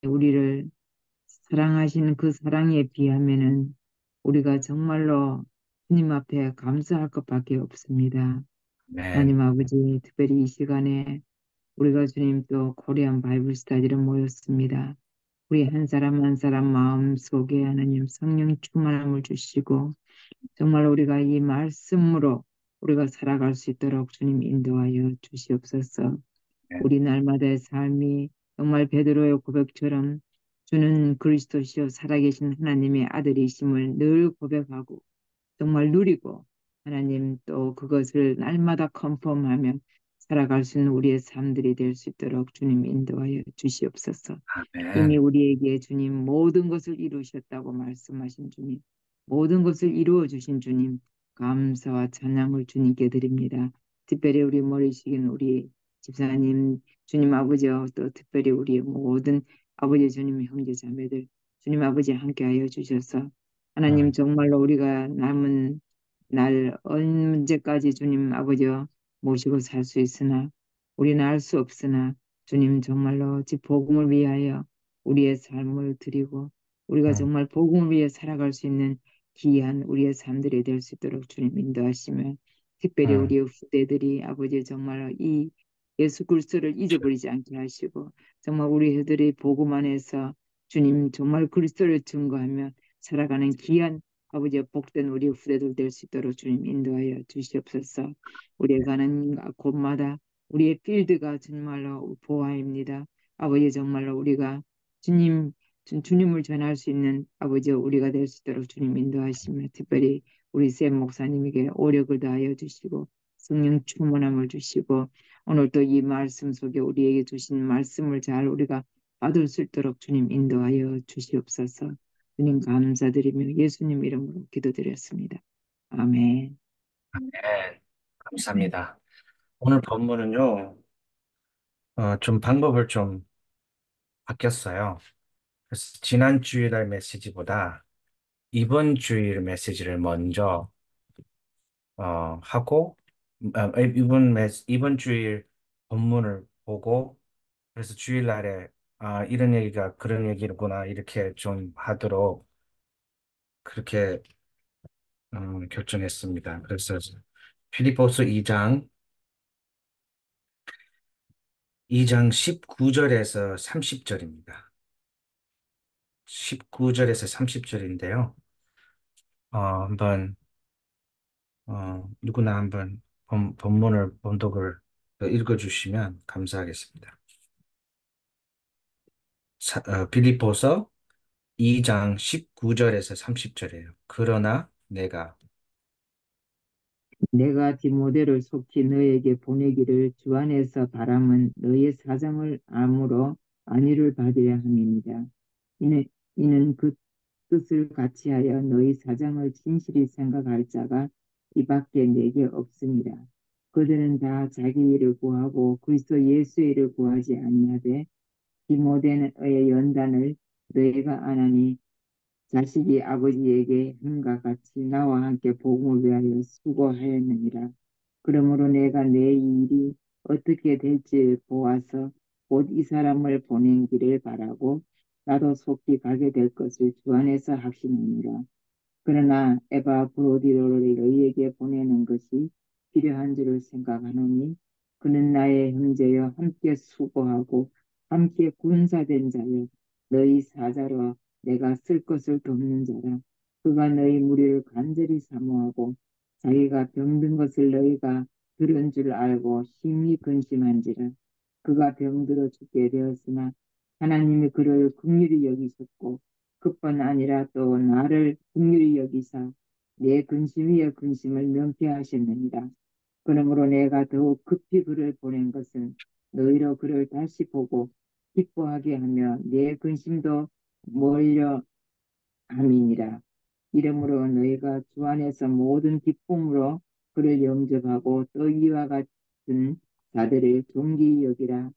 우리를 사랑하시는 그 사랑에 비하면은 우리가 정말로 주님 앞에 감사할 것밖에 없습니다. 아멘. 하나님 아버지, 특별히 이 시간에 우리가 주님 또 코리안 바이블 스타디로 모였습니다. 우리 한 사람 한 사람 마음 속에 하나님 성령 충만함을 주시고 정말 우리가 이 말씀으로 우리가 살아갈 수 있도록 주님 인도하여 주시옵소서. 아멘. 우리 날마다의 삶이 정말 베드로의 고백처럼 주는 그리스도시요 살아계신 하나님의 아들이심을 늘 고백하고 정말 누리고 하나님 또 그것을 날마다 컨펌하며 살아갈 수 있는 우리의 삶들이 될 수 있도록 주님 인도하여 주시옵소서. 이미 아멘. 우리에게 주님 모든 것을 이루셨다고 말씀하신 주님, 모든 것을 이루어 주신 주님, 감사와 찬양을 주님께 드립니다. 특별히 우리 머리 식인 우리 집사님, 주님 아버지와 또 특별히 우리 모든 아버지 주님 형제 자매들, 주님 아버지 함께하여 주셔서 하나님 음, 정말로 우리가 남은 날 언제까지 주님 아버지와 모시고 살 수 있으나 우리는 알 수 없으나 주님 정말로 오직 복음을 위하여 우리의 삶을 드리고 우리가 음, 정말 복음을 위해 살아갈 수 있는 귀한 우리의 삶들이 될 수 있도록 주님 인도하시면 특별히 음, 우리의 후대들이 아버지 정말 이 예수 그리스도를 잊어버리지 않게 하시고 정말 우리들이 복음 안에서 주님 정말 그리스도를 증거하며 살아가는 귀한 아버지의 복된 우리 후대들 될 수 있도록 주님 인도하여 주시옵소서. 우리가 가는 곳마다 우리의 필드가 정말로 보아입니다. 아버지 정말로 우리가 주님 주님을 전할 수 있는 아버지 우리가 될 수 있도록 주님 인도하시며 특별히 우리 샘 목사님에게 오력을 다하여 주시고 성령 충만함을 주시고 오늘 또 이 말씀 속에 우리에게 주신 말씀을 잘 우리가 받을 수 있도록 주님 인도하여 주시옵소서. 주님 감사드리며 예수님 이름으로 기도드렸습니다. 아멘. 아멘. 감사합니다. 오늘 본문은요, 좀 방법을 좀 바뀌었어요. 그래서 지난 주일날 메시지보다 이번 주일 메시지를 먼저 하고 이번 주일 본문을 보고 그래서 주일날에 이런 얘기가 그런 얘기구나 이렇게 좀 하도록 그렇게 결정했습니다. 그래서 필리포스 2장 19절에서 30절입니다. 19절에서 30절인데요. 한번 누구나 한번 본문을 본독을 읽어주시면 감사하겠습니다. 빌립보서 2장 19절에서 30절이에요. 그러나 내가 내가 디모데를 속히 너에게 보내기를 주 안에서 바람은 너의 사정을 아무로 안위를 받으려 함입니다. 이는, 이는 그 뜻을 같이하여 너희 사정을 진실히 생각할 자가 이 밖에 내게 없습니다. 그들은 다 자기 일을 구하고 그리스도 예수의 일을 구하지 아니하되 디모데의 연단을 너희가 안하니 자식이 아버지에게 함과 같이 나와 함께 복음을 위하여 수고하였느니라. 그러므로 내가 내 일이 어떻게 될지 보아서 곧 이 사람을 보내기를 바라고 나도 속히 가게 될 것을 주 안에서 확신하노라. 그러나 에바브로디로를 너희에게 보내는 것이 필요한 줄을 생각하노니 그는 나의 형제여 함께 수고하고 함께 군사된 자여 너희 사자로 내가 쓸 것을 돕는 자라. 그가 너희 무리를 간절히 사모하고 자기가 병든 것을 너희가 들은 줄 알고 심히 근심한지라. 그가 병들어 죽게 되었으나 하나님이 그를 긍휼히 여기셨고 그뿐 아니라 또 나를 긍휼히 여기사 내 근심 위에 근심을 면케하셨느니라. 그러므로 내가 더욱 급히 그를 보낸 것은 너희로 그를 다시 보고 기뻐하게 하며 내 근심도 멀려 함이니라. 이러므로 너희가 주 안에서 모든 기쁨으로 그를 영접하고 또 이와 같은 자들을 존귀히 여기라.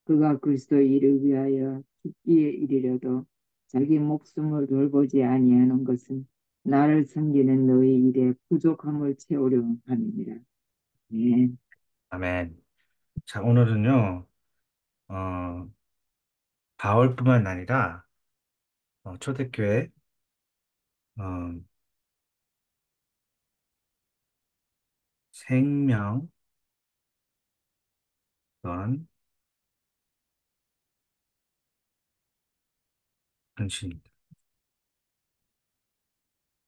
그가 그리스도의 일을 위하여 죽기에 이르려도 자기 목숨을 돌보지 아니하는 것은 나를 섬기는 너희 일에 부족함을 채우려 함이니라. 네. 아멘. 자, 오늘은요, 어, 바울뿐만 아니라 초대교회 어, 생명건 헌신입니다.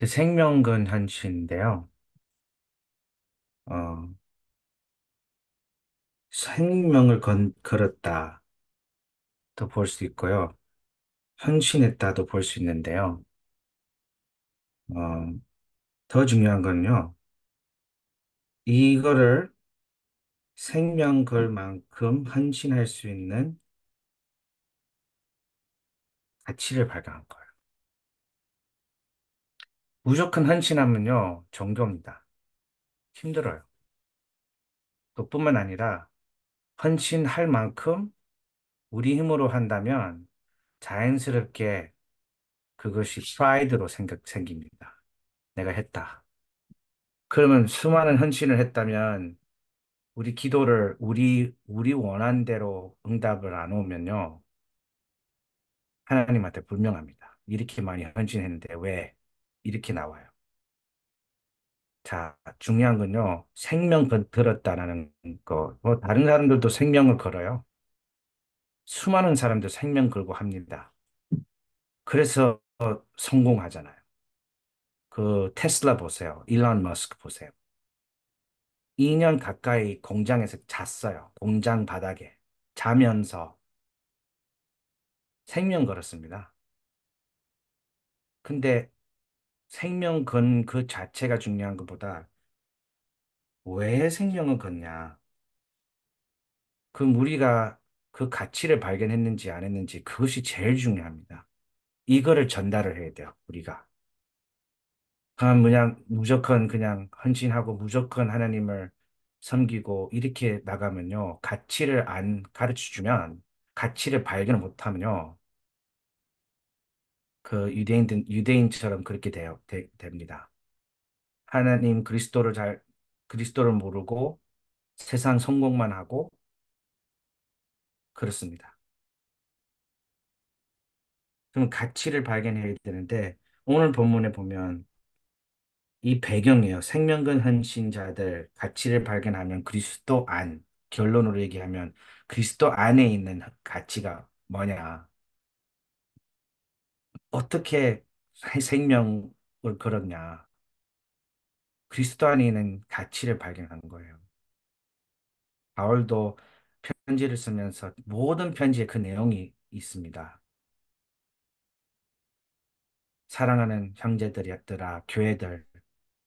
생명건 헌신인데요. 어, 생명을 걸었다도 볼 수 있고요. 헌신했다도 볼 수 있는데요. 어, 더 중요한 건요. 이거를 생명 걸 만큼 헌신할 수 있는 가치를 발견한 거예요. 무조건 헌신하면요, 정교입니다. 힘들어요. 그뿐만 아니라 헌신할 만큼 우리 힘으로 한다면 자연스럽게 그것이 프라이드로 생깁니다. 내가 했다. 그러면 수많은 헌신을 했다면 우리 기도를 우리 원한 대로 응답을 안 오면요. 하나님한테 불명합니다. 이렇게 많이 헌신했는데 왜 이렇게 나와요? 자, 중요한 건요. 생명 들었다라는 거. 뭐 다른 사람들도 생명을 걸어요. 수많은 사람들 생명 걸고 합니다. 그래서 성공하잖아요. 그 테슬라 보세요. 일론 머스크 보세요. 2년 가까이 공장에서 잤어요. 공장 바닥에. 자면서 생명 걸었습니다. 근데 생명 건 그 자체가 중요한 것보다 왜 생명을 걷냐? 그 우리가 그 가치를 발견했는지 안 했는지 그것이 제일 중요합니다. 이거를 전달을 해야 돼요, 우리가. 그냥 무조건 그냥 헌신하고 무조건 하나님을 섬기고 이렇게 나가면요. 가치를 안 가르쳐 주면 가치를 발견을 못하면요. 그 유대인처럼 그렇게 됩니다. 하나님 그리스도를 모르고 세상 성공만 하고 그렇습니다. 그럼 가치를 발견해야 되는데 오늘 본문에 보면 이 배경이에요. 생명근 헌신자들 가치를 발견하면 그리스도 안 결론으로 얘기하면 그리스도 안에 있는 가치가 뭐냐? 어떻게 생명을 걸었냐? 그리스도 안에 있는 가치를 발견한 거예요. 바울도 편지를 쓰면서 모든 편지에 그 내용이 있습니다. 사랑하는 형제들이었더라, 교회들.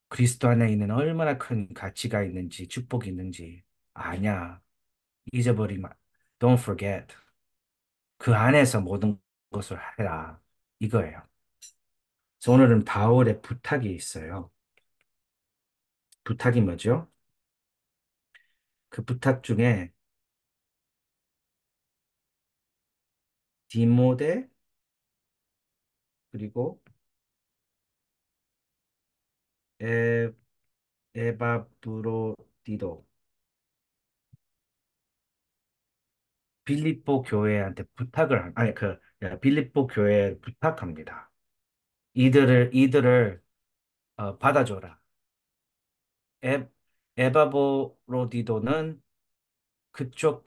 그리스도 안에 있는 얼마나 큰 가치가 있는지, 축복이 있는지 아냐. 잊어버리마. Don't forget. 그 안에서 모든 것을 해라. 이거예요. 그래서 오늘은 바울의 부탁이 있어요. 부탁이 뭐죠? 그 부탁 중에 디모데 그리고 에, 에바브로디도 빌립보 교회한테 아니 빌립보 교회에 부탁합니다. 이들을 받아줘라. 에, 에바브로디도는 그쪽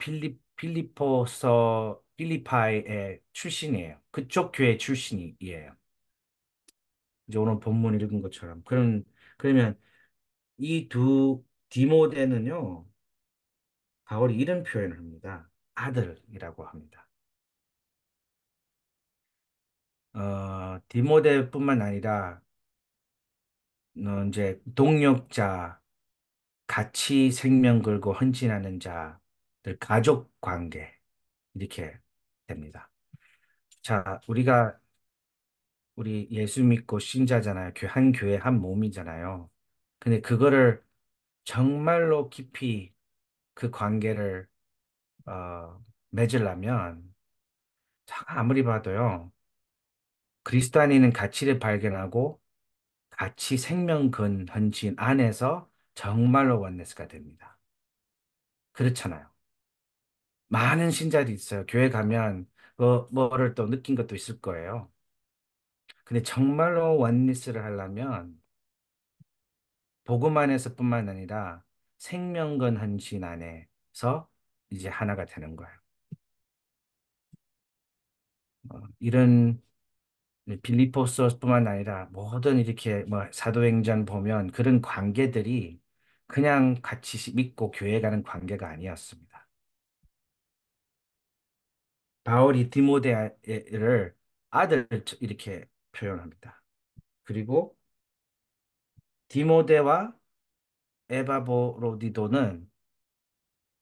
필리파이의 출신이에요. 그쪽 교회 출신이에요. 이제 오늘 본문 읽은 것처럼. 그러면 이 두 디모데는요, 바울이 이런 표현을 합니다. 아들이라고 합니다. 디모데뿐만 아니라, 이제 동역자, 같이 생명 걸고 헌신하는 자들, 가족 관계, 이렇게 됩니다. 자, 우리 예수 믿고 신자잖아요. 한 교회 한 몸이잖아요. 근데 그거를 정말로 깊이 그 관계를 맺으려면 아무리 봐도요. 그리스도 안에 있는 가치를 발견하고 같이 생명 건 헌신 안에서 정말로 원네스가 됩니다. 그렇잖아요. 많은 신자들이 있어요. 교회 가면 뭐를 또 느낀 것도 있을 거예요. 근데 정말로 원리스를 하려면 복음 안에서뿐만 아니라 생명건 헌신 안에서 이제 하나가 되는 거예요. 이런 빌립보서뿐만 아니라 모든 이렇게 뭐 사도행전 보면 그런 관계들이 그냥 같이 믿고 교회 가는 관계가 아니었습니다. 바울이 디모데를 아들 이렇게 표현합니다. 그리고 디모데와 에바브로디도는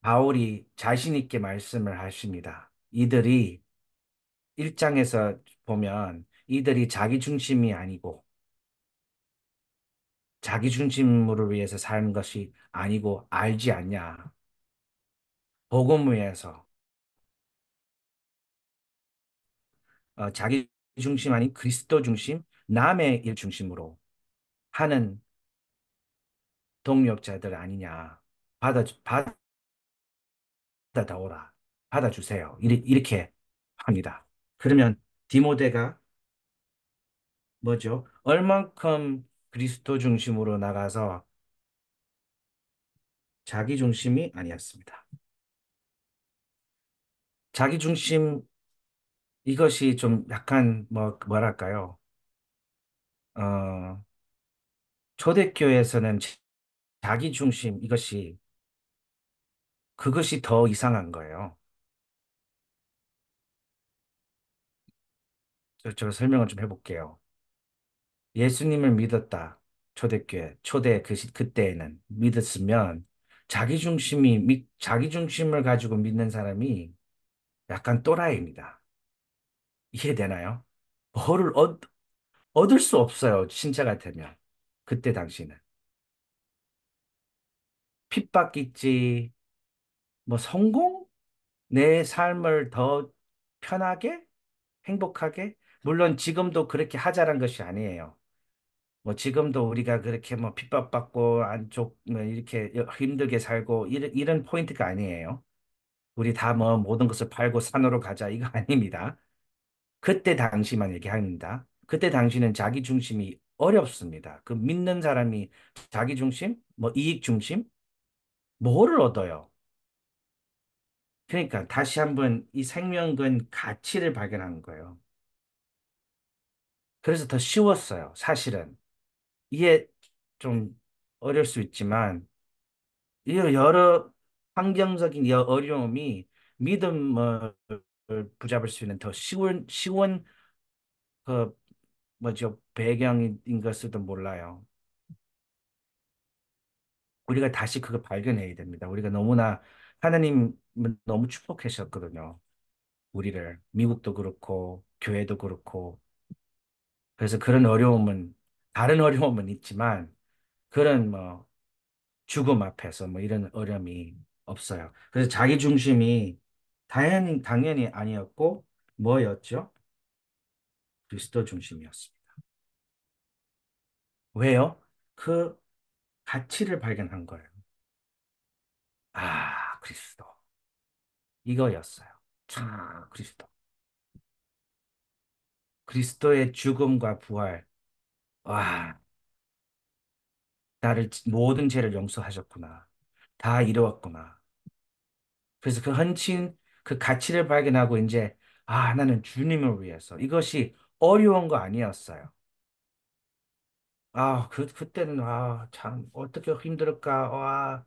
바울이 자신 있게 말씀을 하십니다. 이들이 1장에서 보면 이들이 자기 중심이 아니고 자기 중심으로 위해서 사는 것이 아니고 알지 않냐. 복음 위해서 자기 중심 아닌 그리스도 중심, 남의 일 중심으로 하는 동력자들 아니냐. 받아다오라. 받아주세요. 이렇게 합니다. 그러면 디모데가 뭐죠? 얼만큼 그리스도 중심으로 나가서 자기 중심이 아니었습니다. 자기 중심 이것이 좀 약간 뭐랄까요? 어, 초대교회에서는 자기 중심 이것이 그것이 더 이상한 거예요. 저 설명을 좀 해볼게요. 예수님을 믿었다. 초대교회, 그때에는 믿었으면 자기 중심을 가지고 믿는 사람이 약간 또라이입니다. 이해되나요? 뭐를 얻을 수 없어요. 신자가 되면. 그때 당시는. 핍박있지, 뭐 성공? 내 삶을 더 편하게? 행복하게? 물론 지금도 그렇게 하자란 것이 아니에요. 뭐 지금도 우리가 그렇게 뭐 핍박받고 안쪽 뭐 이렇게 힘들게 살고 이런 포인트가 아니에요. 우리 다 뭐 모든 것을 팔고 산으로 가자 이거 아닙니다. 그때 당시만 얘기합니다. 그때 당시는 자기 중심이 어렵습니다. 그 믿는 사람이 자기 중심, 뭐 이익 중심, 뭐를 얻어요? 그러니까 다시 한번 이 생명근 가치를 발견하는 거예요. 그래서 더 쉬웠어요, 사실은. 이게 좀 어려울 수 있지만, 이 여러 환경적인 어려움이 믿음을 붙잡을 수 있는 더 쉬운 그 뭐죠 배경인 것을도 몰라요. 우리가 다시 그걸 발견해야 됩니다. 우리가 너무나 하나님은 너무 축복하셨거든요. 우리를 미국도 그렇고 교회도 그렇고 그래서 그런 어려움은 다른 어려움은 있지만 그런 뭐 죽음 앞에서 뭐 이런 어려움이 없어요. 그래서 자기 중심이 당연히 아니었고 뭐였죠? 그리스도 중심이었습니다. 왜요? 그 가치를 발견한 거예요. 아, 그리스도. 이거였어요. 그리스도. 그리스도의 죽음과 부활. 와, 나를 모든 죄를 용서하셨구나. 다 이루었구나. 그래서 그 헌신, 그 가치를 발견하고 이제 나는 주님을 위해서 이것이 어려운 거 아니었어요. 그때는 참 어떻게 힘들을까?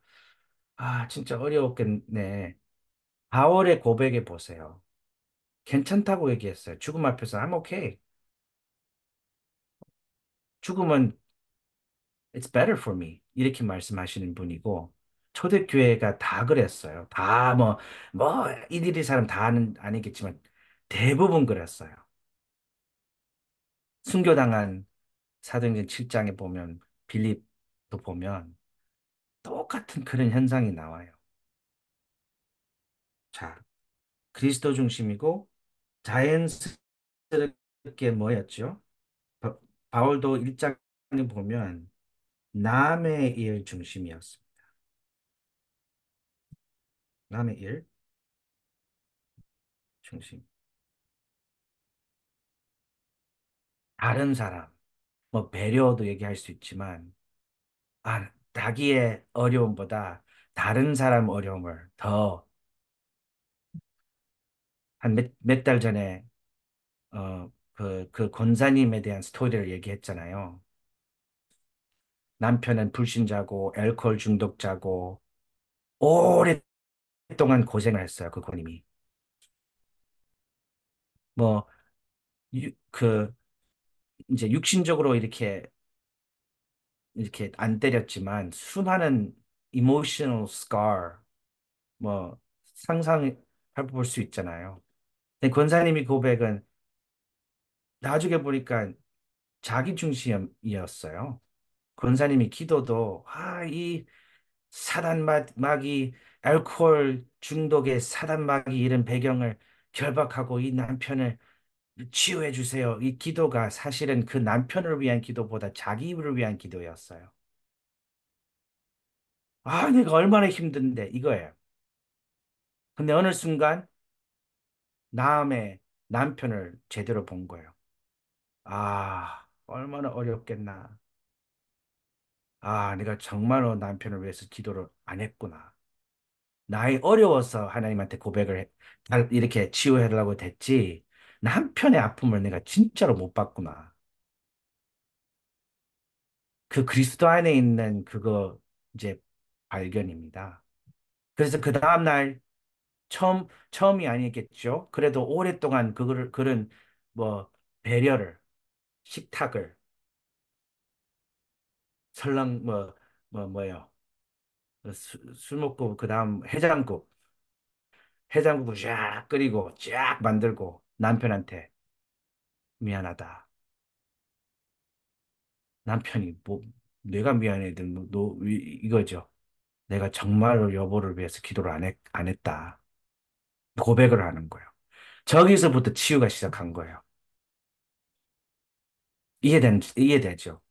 진짜 어려웠겠네. 바울의 고백에 보세요. 괜찮다고 얘기했어요. 죽음 앞에서 I'm okay. 죽음은 It's better for me. 이렇게 말씀하시는 분이고, 초대교회가 다 그랬어요. 일일이 사람 아니겠지만, 대부분 그랬어요. 순교당한 사도행전 7장에 보면, 빌립도 보면, 똑같은 그런 현상이 나와요. 자, 그리스도 중심이고, 자연스럽게 뭐였죠? 바, 바울도 1장에 보면, 남의 일 중심이었습니다. 남의 일 중심. 다른 사람, 뭐 배려도 얘기할 수 있지만, 자기의 어려움보다 다른 사람 어려움을 더, 한 몇 달 전에, 그 권사님에 대한 스토리를 얘기했잖아요. 남편은 불신자고, 알코올 중독자고, 오랫동안 고생을 했어요, 그 권님이. 뭐, 그, 이제 육신적으로 이렇게 안 때렸지만, 수많은 emotional scar, 뭐, 상상해 볼 수 있잖아요. 근데 권사님이 고백은 나중에 보니까 자기 중심이었어요. 권사님이 기도도, 이 마귀, 알코올 중독의 사단 마귀 이런 배경을 결박하고 이 남편을 치유해 주세요. 이 기도가 사실은 그 남편을 위한 기도보다 자기를 위한 기도였어요. 내가 얼마나 힘든데 이거예요. 근데 어느 순간 남의 남편을 제대로 본 거예요. 얼마나 어렵겠나. 내가 정말로 남편을 위해서 기도를 안 했구나. 나이 어려워서 하나님한테 이렇게 치유해달라고 됐지. 남편의 아픔을 내가 진짜로 못 봤구나. 그 그리스도 안에 있는 그거 이제 발견입니다. 그래서 그 다음날 처음이 아니겠죠. 그래도 오랫동안 그런 뭐 배려를, 식탁을, 설렁, 뭐요. 술 먹고 그 다음 해장국을 쫙 끓이고 쫙 만들고 남편한테 미안하다. 남편이 뭐 내가 미안해든 뭐, 이거죠. 내가 정말로 여보를 위해서 기도를 안 했다. 고백을 하는 거예요. 저기서부터 치유가 시작한 거예요. 이해되죠?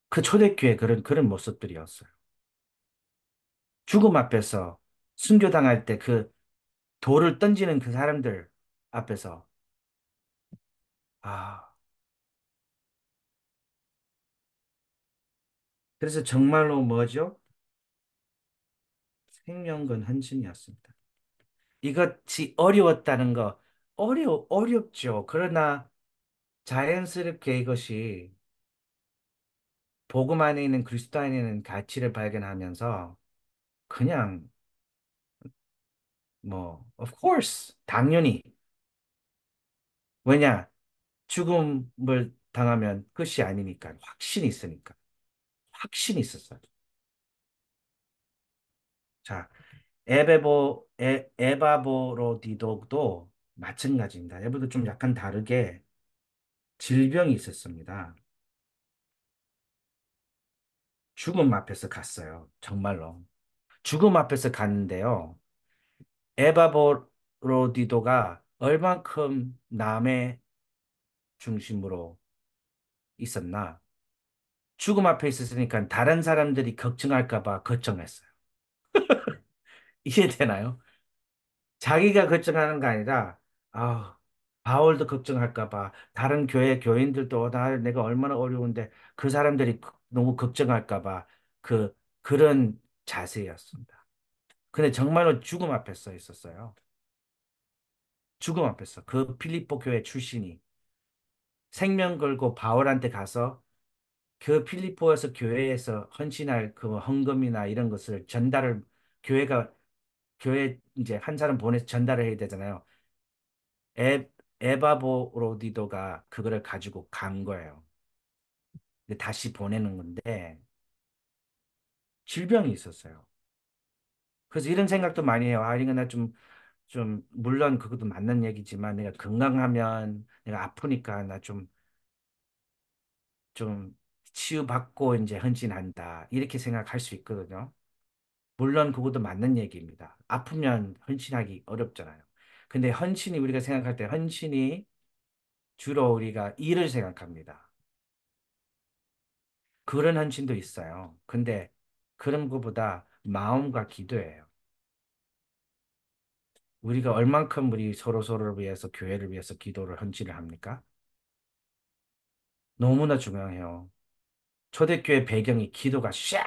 그 초대교회 그런 모습들이었어요. 죽음 앞에서 순교당할 때 그 돌을 던지는 그 사람들 앞에서, 아, 그래서 정말로 뭐죠? 생명건 헌신이었습니다. 이것이 어려웠다는 거, 어렵죠. 그러나 자연스럽게 이것이 복음 안에 있는 그리스도 안에 있는 가치를 발견하면서 그냥 of course, 당연히. 왜냐? 죽음을 당하면 끝이 아니니까. 확신이 있으니까. 확신이 있었어요. 자, 에바보로디도도 마찬가지입니다. 에바도 좀 약간 다르게 질병이 있었습니다. 죽음 앞에서 갔어요. 정말로. 죽음 앞에서 갔는데요. 에바보로디도가 얼만큼 남의 중심으로 있었나? 죽음 앞에 있었으니까 다른 사람들이 걱정할까 봐 걱정했어요. 이해되나요? 자기가 걱정하는 거 아니라, 아, 바울도 걱정할까 봐, 다른 교회 교인들도 내가 얼마나 어려운데 그 사람들이 너무 걱정할까 봐, 그런 자세였습니다. 근데 정말로 죽음 앞에 서 있었어요. 죽음 앞에서 그 필리포 교회 출신이 생명 걸고 바울한테 가서 그 필리포에서 교회에서 헌신할 그 헌금이나 이런 것을 교회가 교회 이제 한 사람 보내서 전달을 해야 되잖아요. 에바보로디도가 그거를 가지고 간 거예요. 근데 다시 보내는 건데 질병이 있었어요. 그래서 이런 생각도 많이 해요. 이거 나 물론 그것도 맞는 얘기지만 내가 건강하면 내가 아프니까 나 좀 치유받고 이제 헌신한다. 이렇게 생각할 수 있거든요. 물론 그것도 맞는 얘기입니다. 아프면 헌신하기 어렵잖아요. 근데 우리가 생각할 때 헌신이 주로 우리가 일을 생각합니다. 그런 헌신도 있어요. 근데 그런 것보다 마음과 기도예요. 우리가 얼만큼 우리 서로를 위해서 교회를 위해서 기도를 헌신을 합니까? 너무나 중요해요. 초대교회 배경이 기도가 샥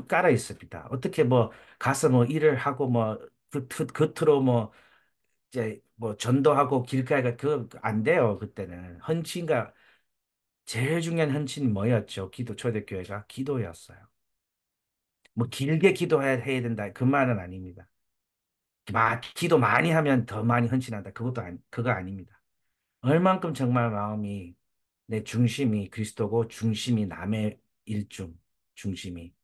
깔아 있습니다. 어떻게 뭐 가서 뭐 일을 하고 뭐 겉으로 뭐 이제 뭐 전도하고 길가가 그 안 돼요. 그때는 헌신가 제일 중요한 헌신이 뭐였죠? 초대교회가 기도였어요. 뭐 길게 해야 된다 그 말은 아닙니다. 기도 많이 하면 더 많이 헌신한다. 그거 아닙니다. 얼만큼 정말 마음이 내 중심이 그리스도고 중심이 남의 일중 중심이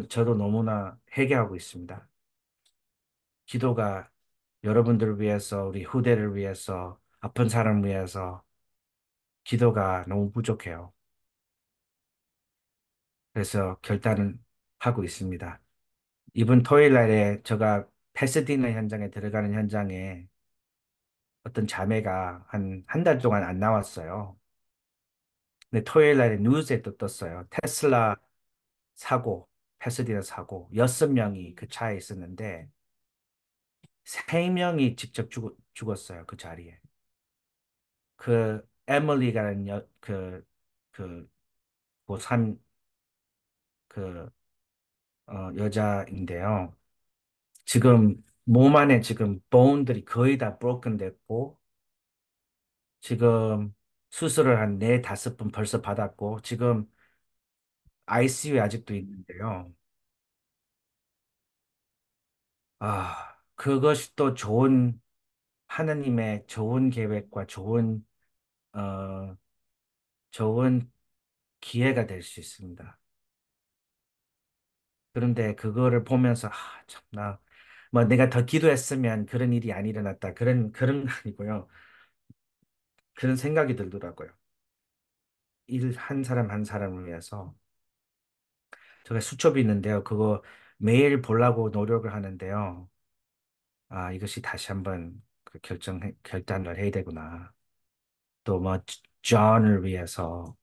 저도 너무나 회개하고 있습니다. 기도가 여러분들을 위해서 우리 후대를 위해서 아픈 사람을 위해서 기도가 너무 부족해요. 그래서 결단을 하고 있습니다. 이번 토요일 날에 제가 패스디나 현장에 들어가는 현장에 어떤 자매가 한 달 동안 안 나왔어요. 근데 토요일 날에 뉴스에 또 떴어요. 테슬라 사고, 패스디나 사고, 6명이 그 차에 있었는데, 3명이 직접 죽었어요. 그 자리에. 그, 에밀리라는 그, 고3, 그, 여자인데요. 지금 몸 안에 지금 보온들이 거의 다 broken 됐고, 지금 수술을 한 4, 5번 벌써 받았고, 지금 ICU에 아직도 있는데요. 그것이 또 하나님의 좋은 계획과 어, 좋은 기회가 될 수 있습니다. 그런데 그거를 보면서, 참나, 뭐 내가 더 기도했으면 그런 일이 안 일어났다. 그런 거 아니고요. 그런 생각이 들더라고요. 한 사람 한 사람을 위해서. 제가 수첩이 있는데요. 그거 매일 보려고 노력을 하는데요. 이것이 다시 한번 결단을 해야 되구나. 또 뭐, 존을 위해서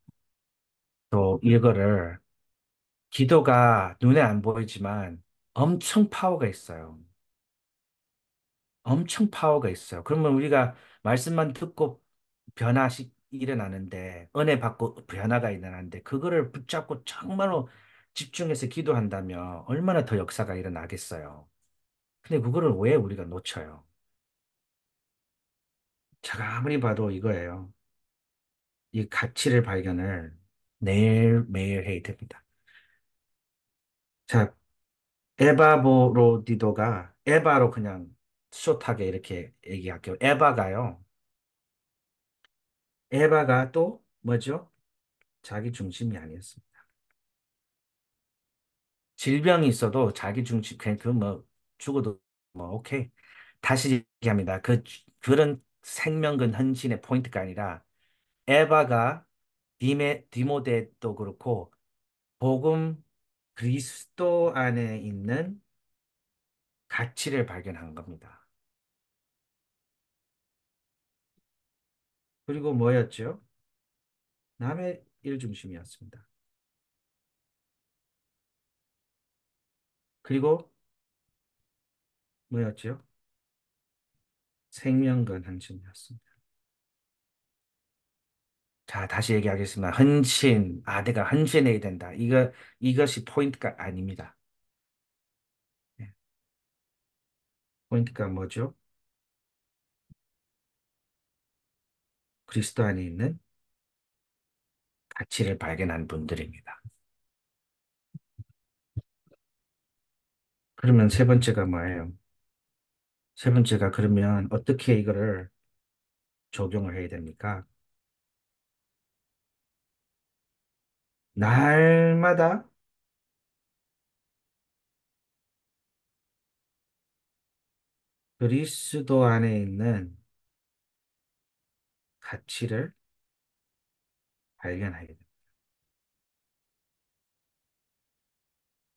또 이거를 기도가 눈에 안 보이지만 엄청 파워가 있어요. 엄청 파워가 있어요. 그러면 우리가 말씀만 듣고 일어나는데 은혜 받고 변화가 일어나는데 그거를 붙잡고 정말로 집중해서 기도한다면 얼마나 더 역사가 일어나겠어요. 근데 그거를 왜 우리가 놓쳐요? 제가 아무리 봐도 이거예요. 이 가치를 발견을 매일매일 해야 됩니다. 자, 에바로 그냥 숏하게 이렇게 얘기할게요. 에바가 또 뭐죠? 자기 중심이 아니었습니다. 질병이 있어도 자기 중심, 그냥 뭐 죽어도 뭐 오케이. 다시 얘기합니다. 그런 생명근 헌신의 포인트가 아니라 에바가 디모데도 그렇고 복음 그리스도 안에 있는 가치를 발견한 겁니다. 그리고 뭐였죠? 남의 일 중심이었습니다. 그리고 뭐였죠? 생명건 헌신이었습니다. 자, 다시 얘기하겠습니다. 헌신. 내가 헌신해야 된다. 이것이 포인트가 아닙니다. 네, 포인트가 뭐죠? 그리스도 안에 있는 가치를 발견한 분들입니다. 그러면 세 번째가 뭐예요? 세 번째가 그러면 어떻게 이거를 적용을 해야 됩니까? 날마다 그리스도 안에 있는 가치를 발견해야 됩니다.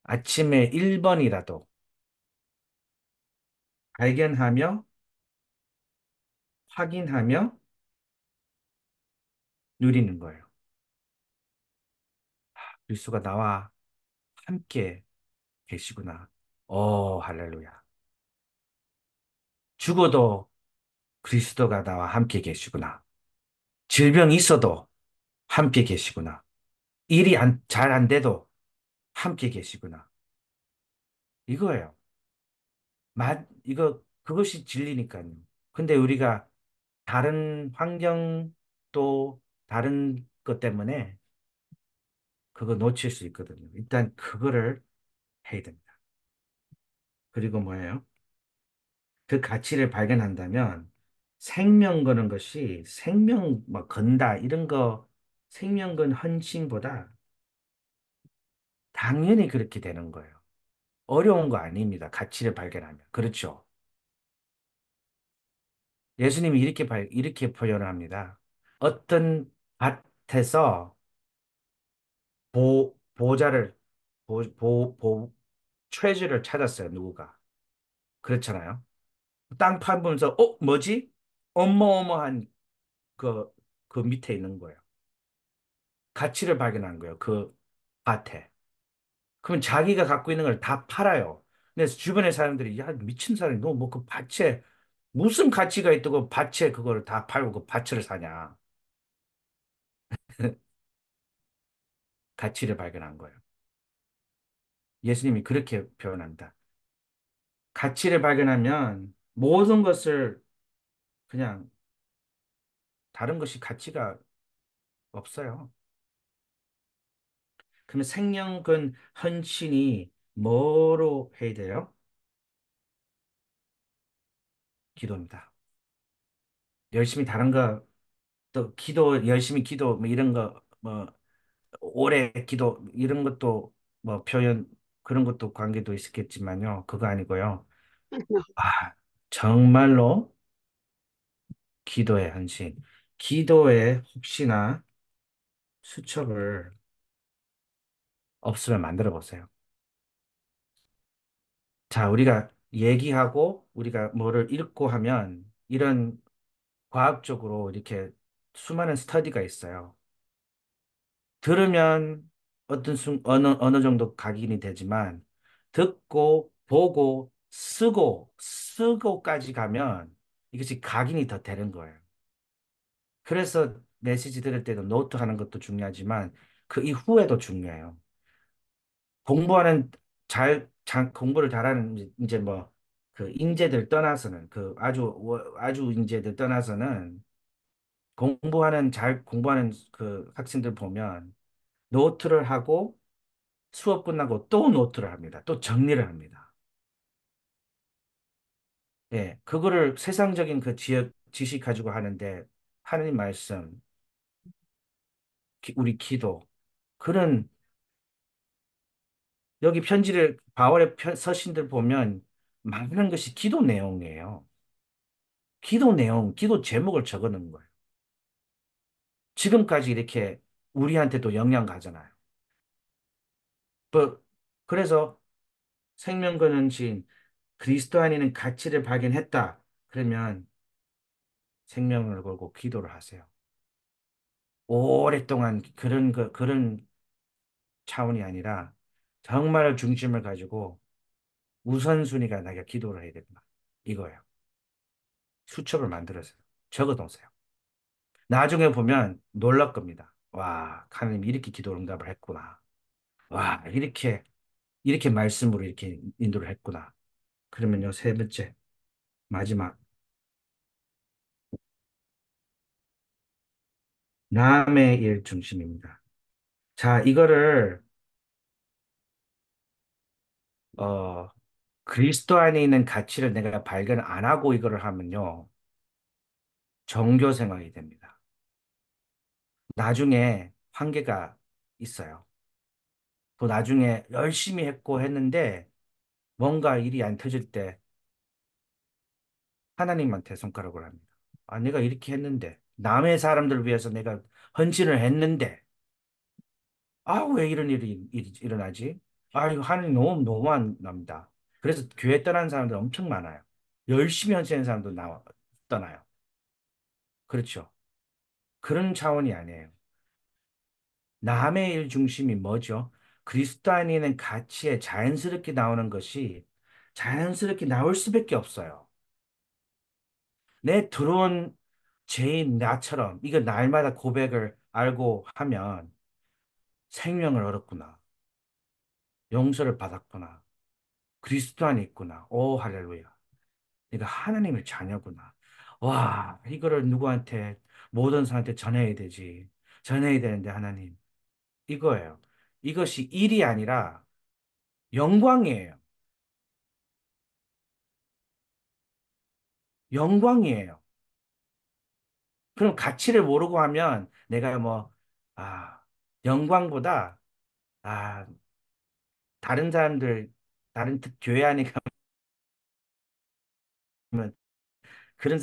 아침에 1번이라도 발견하며 확인하며 누리는 거예요. 그리스도가 나와 함께 계시구나. 할렐루야. 죽어도 그리스도가 나와 함께 계시구나. 질병이 있어도 함께 계시구나. 잘 안 돼도 함께 계시구나. 이거예요. 그것이 진리니까요. 근데 우리가 다른 환경 또 다른 것 때문에 그거 놓칠 수 있거든요. 일단 그거를 해야 됩니다. 그리고 뭐예요? 그 가치를 발견한다면 생명 거는 것이 생명 뭐 건다 이런 거 생명 건 헌신보다 당연히 그렇게 되는 거예요. 어려운 거 아닙니다. 가치를 발견하면. 그렇죠. 예수님이 이렇게 표현을 합니다. 어떤 밭에서 보자를, 트레저를 찾았어요. 누구가. 그렇잖아요. 땅 파보면서, 뭐지? 어마어마한 그, 그 밑에 있는 거예요. 가치를 발견한 거예요. 그 밭에. 그럼 자기가 갖고 있는 걸 다 팔아요. 근데 주변의 사람들이, 야, 미친 사람이 너 뭐 그 밭에 무슨 가치가 있다고 밭에 그걸 다 팔고 그 밭을 사냐. 가치를 발견한 거예요. 예수님이 그렇게 표현한다. 가치를 발견하면 모든 것을 그냥 다른 것이 가치가 없어요. 그러면 생명근 헌신이 뭐로 해야 돼요? 기도입니다. 열심히 다른 거, 또 열심히 기도, 뭐 이런 거, 뭐, 오래 기도, 이런 것도 뭐 표현, 그런 것도 관계도 있겠지만요. 그거 아니고요. 아, 정말로 기도의 헌신. 기도에 혹시나 수첩을 없으면 만들어 보세요. 자, 우리가 얘기하고 우리가 뭐를 읽고 하면 이런 과학적으로 이렇게 수많은 스터디가 있어요. 들으면 어느 정도 각인이 되지만 듣고 보고 쓰고까지 가면 이것이 각인이 더 되는 거예요. 그래서 메시지 들을 때도 노트 하는 것도 중요하지만 그 이후에도 중요해요. 공부하는 공부를 잘하는 이제 뭐 그 인재들 떠나서는 그 아주 인재들 떠나서는 잘 공부하는 그 학생들 보면 노트를 하고 수업 끝나고 또 노트를 합니다. 또 정리를 합니다. 예, 그거를 세상적인 그 지식 가지고 하는데 하느님 말씀, 우리 기도 그런 여기 바울의 서신들 보면 많은 것이 기도 내용이에요. 기도 제목을 적어 놓은 거예요. 지금까지 이렇게 우리한테도 영향 가잖아요. 뭐, 그래서 생명거는 신 그리스도 안에는 가치를 발견했다. 그러면 생명을 걸고 기도를 하세요. 오랫동안 그런 차원이 아니라 정말 중심을 가지고 우선순위가 나가 기도를 해야 된다. 이거예요. 수첩을 만들어서 적어 놓으세요. 나중에 보면 놀랄 겁니다. 와, 하나님 이렇게 기도 응답을 했구나. 와, 이렇게 말씀으로 이렇게 인도를 했구나. 그러면요, 세 번째, 마지막, 남의 일 중심입니다. 자, 이거를, 어, 그리스도 안에 있는 가치를 내가 발견 안 하고 이거를 하면요, 종교 생활이 됩니다. 나중에 한계가 있어요. 또 나중에 열심히 했고 했는데, 뭔가 일이 안 터질 때 하나님한테 손가락을 합니다. 아, 내가 이렇게 했는데, 남의 사람들을 위해서 내가 헌신을 했는데, 아, 왜 이런 일이 일어나지? 아, 이거 하나님 너무한 납니다. 그래서 교회 떠나는 사람들 엄청 많아요. 열심히 헌신하는 사람도 떠나요. 그렇죠. 그런 차원이 아니에요. 남의 일 중심이 뭐죠? 그리스도 안에는 가치에 자연스럽게 나오는 것이 자연스럽게 나올 수밖에 없어요. 내 들어온 죄인 나처럼 이거 날마다 고백을 알고 하면 생명을 얻었구나. 용서를 받았구나. 그리스도 안에 있구나. 오, 할렐루야. 내가 하나님의 자녀구나. 와, 이거를 누구한테, 모든 사람한테 전해야 되지. 전해야 되는데, 하나님. 이거예요. 이것이 일이 아니라 영광이에요. 영광이에요. 그럼 가치를 모르고 하면 내가 뭐, 아, 영광보다, 아, 다른 사람들, 다른 교회 안에 가면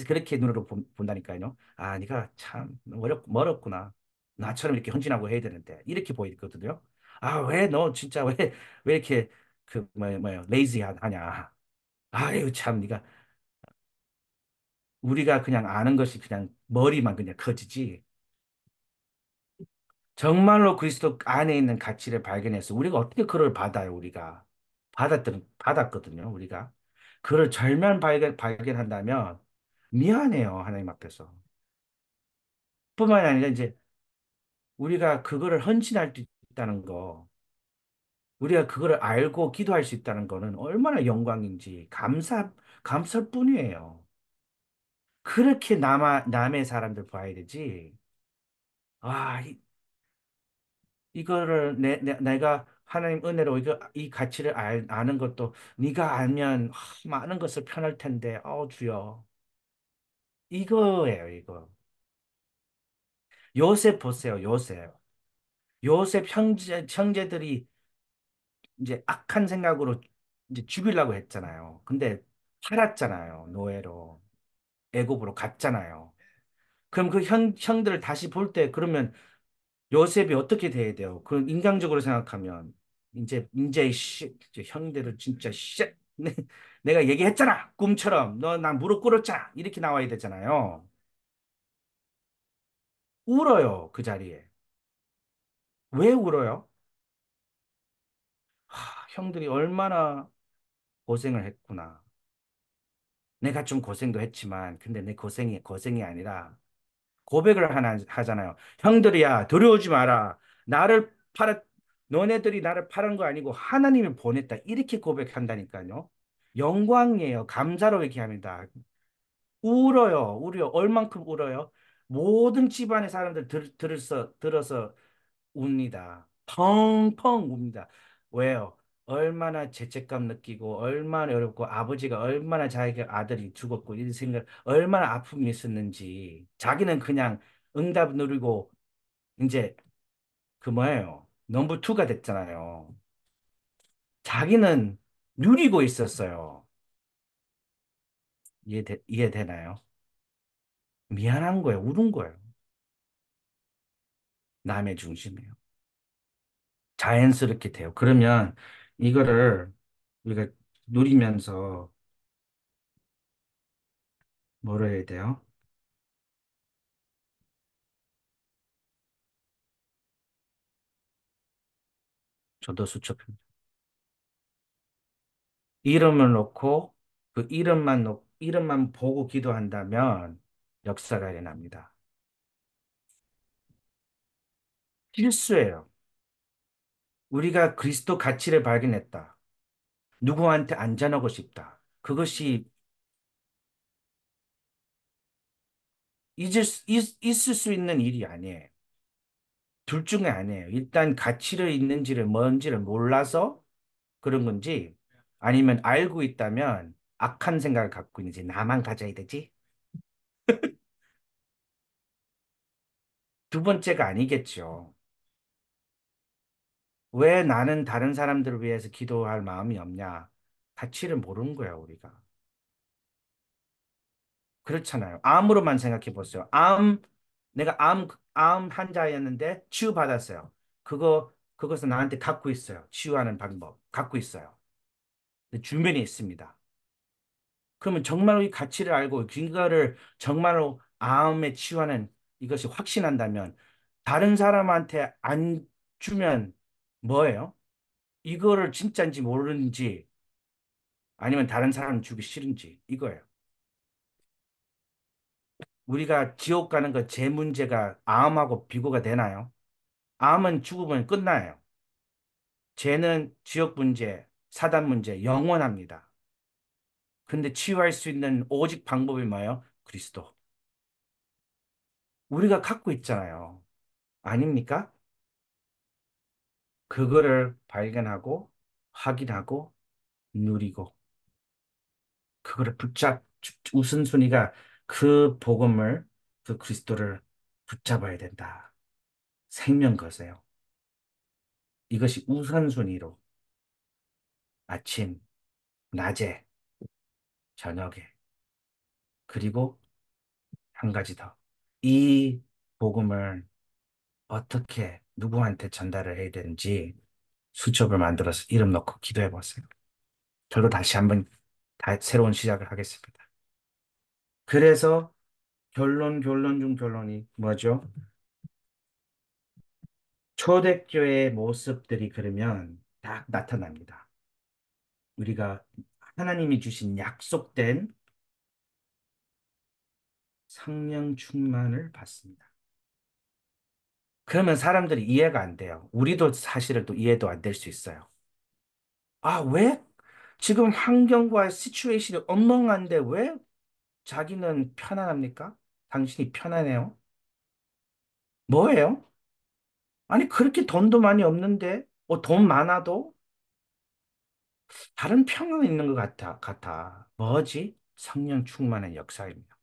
그렇게 눈으로 본다니까요. 아, 네가 참 멀었구나. 나처럼 이렇게 헌신하고 해야 되는데 이렇게 보이거든요. 아, 왜 너 진짜 왜 이렇게 레이지 하냐. 아유, 참 네가 우리가 그냥 아는 것이 그냥 머리만 그냥 커지지. 정말로 그리스도 안에 있는 가치를 발견해서 우리가 어떻게 그걸 받아요, 우리가. 받았거든요, 우리가. 그걸 절면 발견한다면 미안해요, 하나님 앞에서. 뿐만 아니라 이제 우리가 그거를 헌신할 수 있다는 거, 우리가 그거를 알고 기도할 수 있다는 거는 얼마나 영광인지 감사할 뿐이에요. 그렇게 남의 사람들 봐야 되지. 아, 이거를 내가 하나님 은혜로 이 가치를 아는 것도 네가 알면 많은 것을 편할 텐데, 주여. 이거예요, 이거. 요셉 보세요, 요셉. 요셉 형제들이 이제 악한 생각으로 이제 죽이려고 했잖아요. 근데 팔았잖아요. 노예로. 애굽으로 갔잖아요. 그럼 그 형들을 다시 볼 때 그러면 요셉이 어떻게 돼야 돼요? 그 인간적으로 생각하면 이제 형들을 진짜 내가 얘기했잖아. 꿈처럼 너 나 무릎 꿇었잖아. 이렇게 나와야 되잖아요. 울어요. 그 자리에. 왜 울어요? 형들이 얼마나 고생을 했구나. 내가 좀 고생도 했지만 근데 내 고생이 아니라 고백을 하나 하잖아요. 형들이야, 두려우지 마라. 나를 팔았, 너네들이 나를 팔은 거 아니고 하나님이 보냈다. 이렇게 고백한다니까요. 영광이에요. 감사로 얘기합니다. 울어요. 얼만큼 울어요? 모든 집안의 사람들 들어서 웁니다. 펑펑 웁니다. 왜요? 얼마나 죄책감 느끼고 얼마나 어렵고 아버지가 얼마나 자기 아들이 죽었고 이 생각 얼마나 아픔이 있었는지 자기는 그냥 응답 누리고 이제 그 뭐예요? 넘버 투가 됐잖아요. 자기는 누리고 있었어요. 이해되나요? 미안한 거예요. 울은 거예요. 남의 중심이에요. 자연스럽게 돼요. 그러면 이거를 우리가 누리면서 뭐라 해야 돼요? 저도 수첩입니다. 이름을 놓고 그 이름만 보고 기도한다면 역사가 일어납니다. 필수예요. 우리가 그리스도 가치를 발견했다. 누구한테 안전하고 싶다. 그것이 있을 수 있는 일이 아니에요. 둘 중에 아니에요. 일단 가치를 있는지를 뭔지를 몰라서 그런 건지 아니면 알고 있다면 악한 생각을 갖고 있는지 나만 가져야 되지? 두 번째가 아니겠죠. 왜 나는 다른 사람들을 위해서 기도할 마음이 없냐? 가치를 모르는 거야, 우리가. 그렇잖아요. 암으로만 생각해 보세요. 내가 암 환자였는데 치유받았어요. 그것은 나한테 갖고 있어요. 치유하는 방법. 갖고 있어요. 근데 주변에 있습니다. 그러면 정말로 이 가치를 알고 그거를 정말로 암에 치유하는 이것이 확신한다면 다른 사람한테 안 주면 뭐예요? 이거를 진짜인지 모르는지 아니면 다른 사람 주기 싫은지 이거예요. 우리가 지옥 가는 그 죄 문제가 암하고 비교가 되나요? 암은 죽으면 끝나요. 죄는 지옥 문제, 사단 문제, 영원합니다. 근데 치유할 수 있는 오직 방법이 뭐예요? 그리스도. 우리가 갖고 있잖아요. 아닙니까? 그거를 발견하고, 확인하고, 누리고, 그거를 우선순위가 그 복음을, 그 그리스도를 붙잡아야 된다. 생명 거세요. 이것이 우선순위로 아침, 낮에, 저녁에, 그리고 한 가지 더. 이 복음을 어떻게 누구한테 전달을 해야 되는지 수첩을 만들어서 이름 넣고 기도해 보세요. 저도 다시 한번 새로운 시작을 하겠습니다. 그래서 결론 중 결론이 뭐죠? 초대교회의 모습들이 그러면 딱 나타납니다. 우리가 하나님이 주신 약속된 성령 충만을 받습니다. 그러면 사람들이 이해가 안 돼요. 우리도 사실은 또 이해도 안 될 수 있어요. 아, 왜? 지금 환경과 시츄에이션이 엉망한데 왜 자기는 편안합니까? 당신이 편안해요? 뭐예요? 아니, 그렇게 돈도 많이 없는데, 돈 많아도 다른 평은 있는 것 같아. 뭐지? 성령 충만한 역사입니다.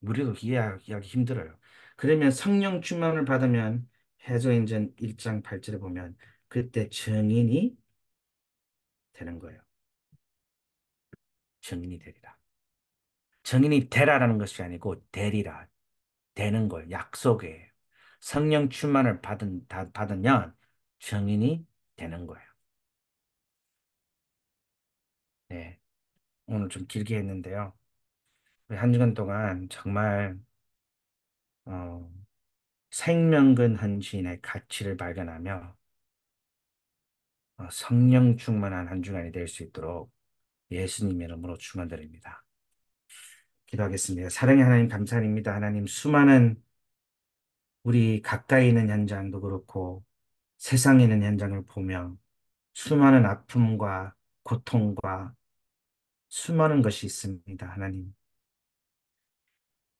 우리도 이해하기 힘들어요. 그러면 성령 충만을 받으면 해저인전 1장 8절에 보면 그때 증인이 되는 거예요. 증인이 되리라. 증인이 되라라는 것이 아니고 되리라. 되는 거예요. 약속이에요. 성령 충만을 받으면 증인이 되는 거예요. 네. 오늘 좀 길게 했는데요. 한 주간 동안 정말 어, 생명근 헌신의 가치를 발견하며 성령 충만한 한 주간이 될 수 있도록 예수님 이름으로 축원드립니다. 기도하겠습니다. 사랑의 하나님 감사드립니다. 하나님 수많은 우리 가까이 있는 현장도 그렇고 세상에 있는 현장을 보며 수많은 아픔과 고통과 수많은 것이 있습니다. 하나님.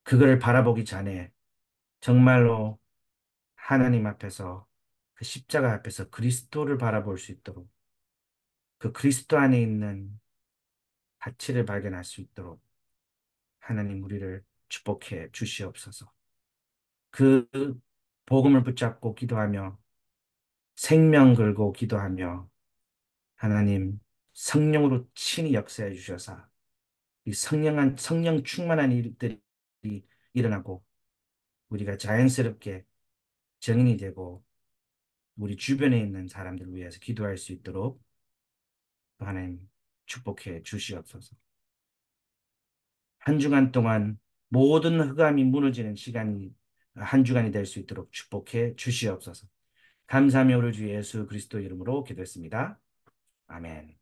그걸 바라보기 전에 정말로 하나님 앞에서 그 십자가 앞에서 그리스도를 바라볼 수 있도록 그 그리스도 안에 있는 가치를 발견할 수 있도록 하나님 우리를 축복해 주시옵소서. 그 복음을 붙잡고 기도하며 생명 걸고 기도하며 하나님 성령으로 친히 역사해 주셔서 이 성령 충만한 일들이 일어나고 우리가 자연스럽게 정인이 되고 우리 주변에 있는 사람들을 위해서 기도할 수 있도록 하나님 축복해 주시옵소서. 한 주간 동안 모든 흑암이 무너지는 시간이 한 주간이 될 수 있도록 축복해 주시옵소서. 감사하며 우리 주 예수 그리스도 이름으로 기도했습니다. 아멘.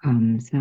감사.